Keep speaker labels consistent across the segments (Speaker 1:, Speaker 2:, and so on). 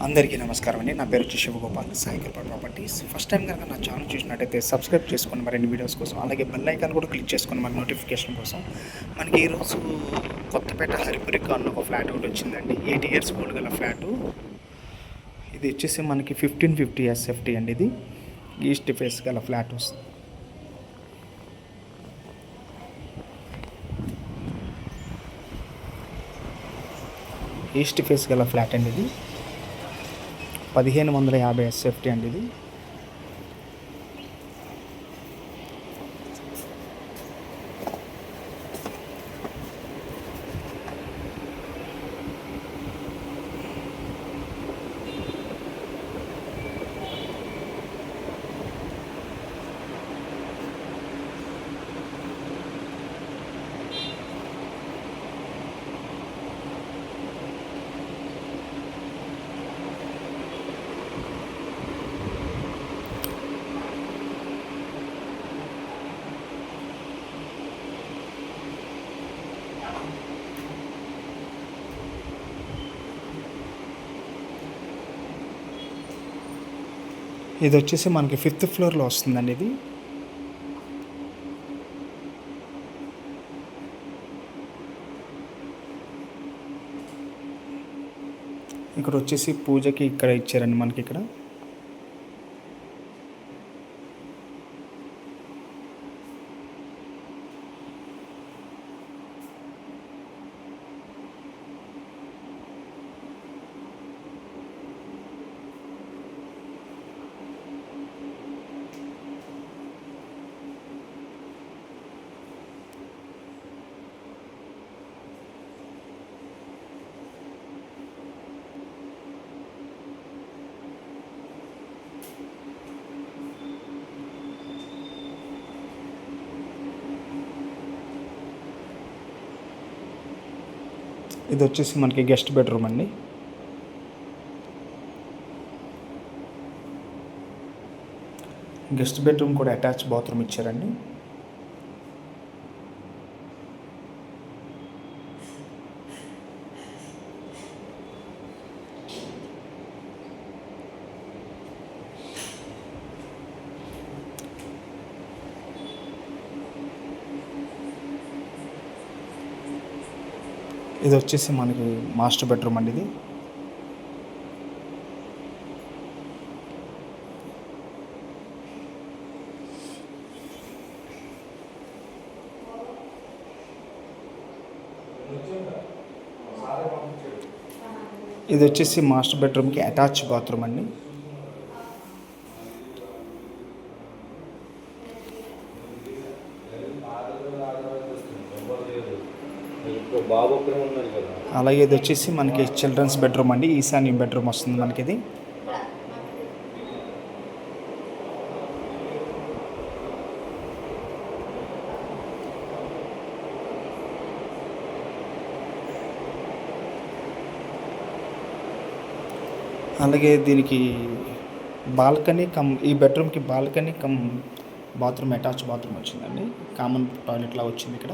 Speaker 1: అందరికీ నమస్కారం అండి. నా పేరు వచ్చి శివగోపాల్, సాయి కృప ప్రాపర్టీస్. ఫస్ట్ టైం కనుక నా ఛానల్ చూసినట్టయితే సబ్స్క్రైబ్ చేసుకొని మరిన్ని వీడియోస్ కోసం, అలాగే బెల్ ఐకాన్ కూడా క్లిక్ చేసుకొని మరి నోటిఫికేషన్ కోసం. మనకి ఈరోజు కొత్తపేట హరిపురి కాలనీ ఒక ఫ్లాట్ ఒకటి వచ్చిందండి. 8 years ఓల్డ్ గల ఫ్లాటు. ఇది వచ్చేసి మనకి 1550 SFT అండి. ఇది ఈస్ట్ ఫేస్ గల ఫ్లాట్ వస్తుంది. ఈస్ట్ ఫేస్ గల ఫ్లాట్ అండి. ఇది 1550 SFT అండి. ఇది ఇది వచ్చేసి మనకి 5th ఫ్లోర్లో వస్తుందండి. ఇది ఇక్కడ వచ్చేసి పూజకి ఇక్కడ ఇచ్చారండి మనకి. ఇక్కడ ఇది వచ్చేసి మనకి గెస్ట్ బెడ్రూమ్ అండి. గెస్ట్ బెడ్రూమ్ కూడా అటాచ్ బాత్రూమ్ ఇచ్చారండి. ఇది వచ్చేసి మనకి మాస్టర్ బెడ్రూమ్ అండి. ఇది ఇది వచ్చేసి మాస్టర్ బెడ్రూమ్కి అటాచ్ బాత్రూమ్ అండి. అలాగే ఇది వచ్చేసి మనకి చిల్డ్రన్స్ బెడ్రూమ్ అండి. ఈశాన్య బెడ్రూమ్ వస్తుంది మనకి. ఇది అలాగే దీనికి బాల్కనీ ఈ బెడ్రూమ్కి బాల్కనీ బాత్రూమ్ అటాచ్ బాత్రూమ్ వచ్చిందండి. కామన్ టాయిలెట్లా వచ్చింది ఇక్కడ.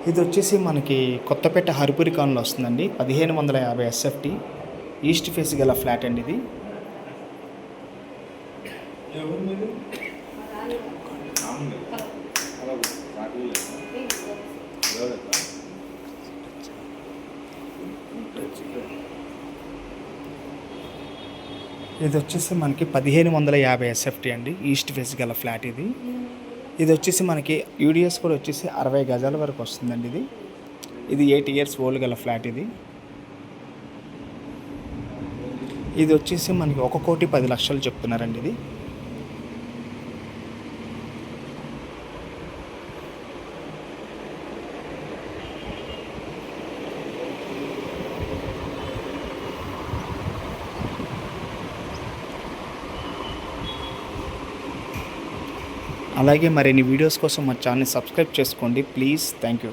Speaker 1: ఇది వచ్చేసి మనకి కొత్తపేట హరిపురి కాలనీలో వస్తుందండి. 1550 SFT ఈస్ట్ ఫేస్ గల ఫ్లాట్ అండి. ఇది ఇది వచ్చేసి మనకి 1550 SFT అండి. ఈస్ట్ ఫేస్ గల ఫ్లాట్ ఇది. ఇది వచ్చేసి మనకి యూడిఎస్ కూడా వచ్చేసి 60 గజాల వరకు వస్తుందండి. ఇది 8 years ఓల్డ్ గల ఫ్లాట్. ఇది వచ్చేసి మనకి 1,10,00,000 చెప్తున్నారండి. ఇది అలాగే మరిన్ని వీడియోస్ కోసం మా ఛానల్ సబ్స్క్రైబ్ చేసుకోండి ప్లీజ్. Thank you.